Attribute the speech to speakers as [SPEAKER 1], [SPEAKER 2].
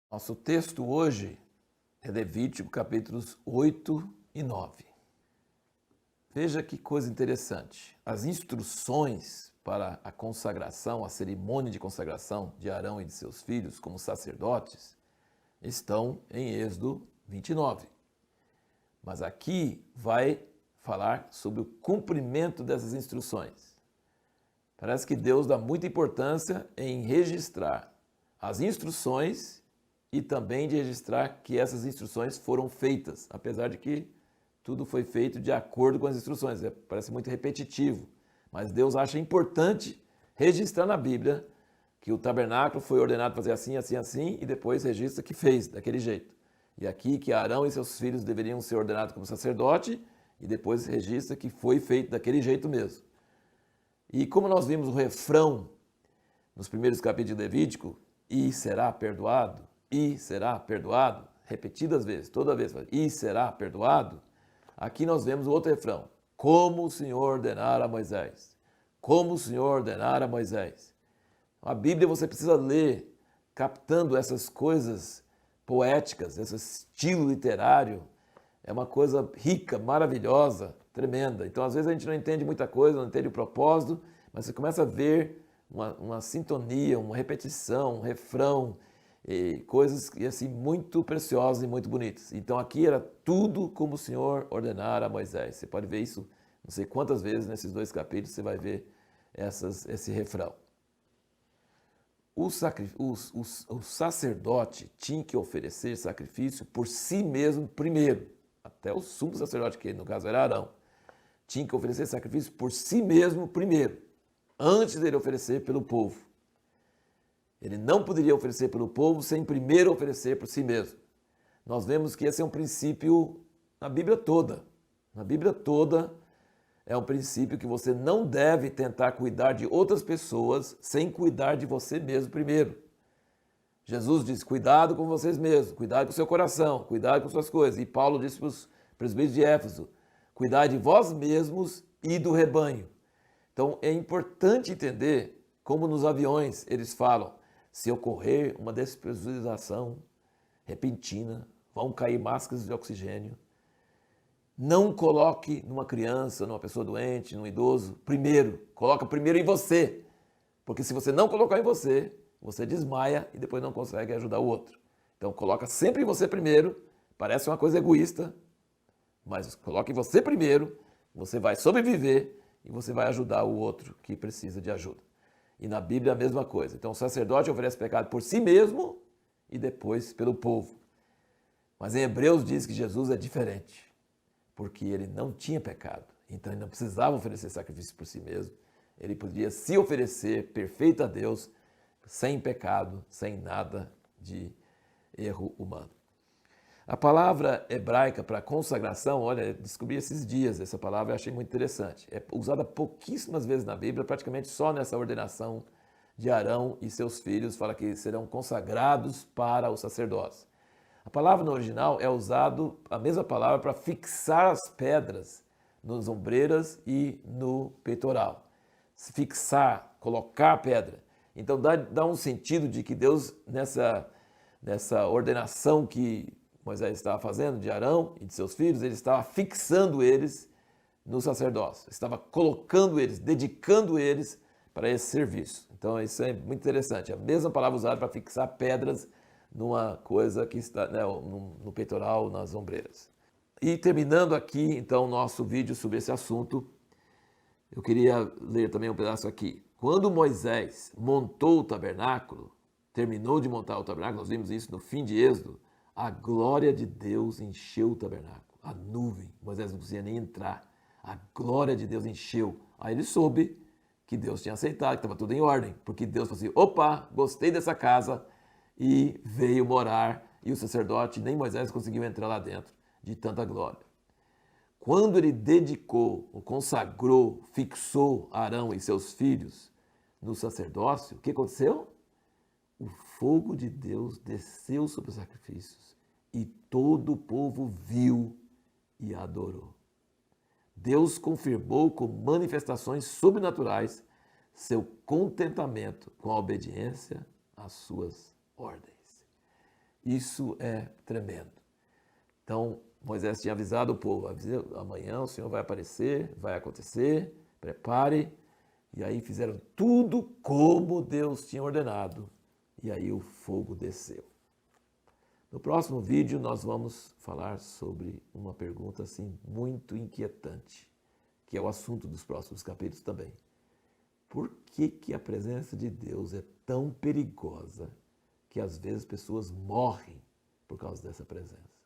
[SPEAKER 1] Nosso texto hoje é Levítico capítulos 8 e 9. Veja que coisa interessante. As instruções para a consagração, a cerimônia de consagração de Arão e de seus filhos como sacerdotes estão em Êxodo 29. Mas aqui vai falar sobre o cumprimento dessas instruções. Parece que Deus dá muita importância em registrar as instruções e também de registrar que essas instruções foram feitas, apesar de que tudo foi feito de acordo com as instruções. Parece muito repetitivo, mas Deus acha importante registrar na Bíblia que o tabernáculo foi ordenado fazer assim, assim, assim, e depois registra que fez daquele jeito. E aqui que Arão e seus filhos deveriam ser ordenados como sacerdote, e depois registra que foi feito daquele jeito mesmo. E como nós vimos o refrão nos primeiros capítulos de Levítico, e será perdoado, repetidas vezes, toda vez, e será perdoado, aqui nós vemos o outro refrão, como o Senhor ordenara a Moisés, como o Senhor ordenara a Moisés. A Bíblia você precisa ler, captando essas coisas poéticas, esse estilo literário, é uma coisa rica, maravilhosa, tremenda. Então, às vezes a gente não entende muita coisa, não entende o propósito, mas você começa a ver uma sintonia, uma repetição, um refrão, e coisas assim, muito preciosas e muito bonitas. Então, aqui era tudo como o Senhor ordenara a Moisés. Você pode ver isso não sei quantas vezes nesses dois capítulos, você vai ver esse refrão. O sacerdote tinha que oferecer sacrifício por si mesmo primeiro. Até o sumo sacerdote, que no caso era Arão, tinha que oferecer sacrifício por si mesmo primeiro, antes dele oferecer pelo povo. Ele não poderia oferecer pelo povo sem primeiro oferecer por si mesmo. Nós vemos que esse é um princípio na Bíblia toda. Na Bíblia toda é um princípio que você não deve tentar cuidar de outras pessoas sem cuidar de você mesmo primeiro. Jesus disse, cuidado com vocês mesmos, cuidado com o seu coração, cuidado com suas coisas. E Paulo disse para os presbíteros de Éfeso, cuidar de vós mesmos e do rebanho. Então é importante entender como nos aviões eles falam, se ocorrer uma despressurização repentina, vão cair máscaras de oxigênio, não coloque numa criança, numa pessoa doente, num idoso, primeiro, coloca primeiro em você, porque se você não colocar em você, você desmaia e depois não consegue ajudar o outro. Então coloca sempre em você primeiro, parece uma coisa egoísta, mas coloque em você primeiro, você vai sobreviver e você vai ajudar o outro que precisa de ajuda. E na Bíblia é a mesma coisa. Então o sacerdote oferece pecado por si mesmo e depois pelo povo. Mas em Hebreus diz que Jesus é diferente, porque ele não tinha pecado. Então ele não precisava oferecer sacrifício por si mesmo. Ele podia se oferecer perfeito a Deus, sem pecado, sem nada de erro humano. A palavra hebraica para consagração, olha, descobri esses dias essa palavra e achei muito interessante. É usada pouquíssimas vezes na Bíblia, praticamente só nessa ordenação de Arão e seus filhos, fala que serão consagrados para o sacerdócio. A palavra no original é usado a mesma palavra para fixar as pedras nas ombreiras e no peitoral. Fixar, colocar a pedra. Então dá um sentido de que Deus, nessa ordenação que Moisés estava fazendo de Arão e de seus filhos, ele estava fixando eles no sacerdócio, estava colocando eles, dedicando eles para esse serviço. Então isso é muito interessante, a mesma palavra usada para fixar pedras numa coisa que está, né, no peitoral, nas ombreiras. E terminando aqui então o nosso vídeo sobre esse assunto, eu queria ler também um pedaço aqui. Quando Moisés montou o tabernáculo, terminou de montar o tabernáculo, nós vimos isso no fim de Êxodo, a glória de Deus encheu o tabernáculo, a nuvem, Moisés não conseguia nem entrar, a glória de Deus encheu. Aí ele soube que Deus tinha aceitado, que estava tudo em ordem, porque Deus falou assim, opa, gostei dessa casa, e veio morar, e o sacerdote, nem Moisés conseguiu entrar lá dentro, de tanta glória. Quando ele dedicou, ou consagrou, fixou Arão e seus filhos no sacerdócio, o que aconteceu? O fogo de Deus desceu sobre os sacrifícios e todo o povo viu e adorou. Deus confirmou com manifestações sobrenaturais seu contentamento com a obediência às suas ordens. Isso é tremendo. Então, Moisés tinha avisado o povo, amanhã o Senhor vai aparecer, vai acontecer, prepare. E aí fizeram tudo como Deus tinha ordenado. E aí o fogo desceu. No próximo vídeo nós vamos falar sobre uma pergunta assim muito inquietante, que é o assunto dos próximos capítulos também. Por que a presença de Deus é tão perigosa que às vezes pessoas morrem por causa dessa presença?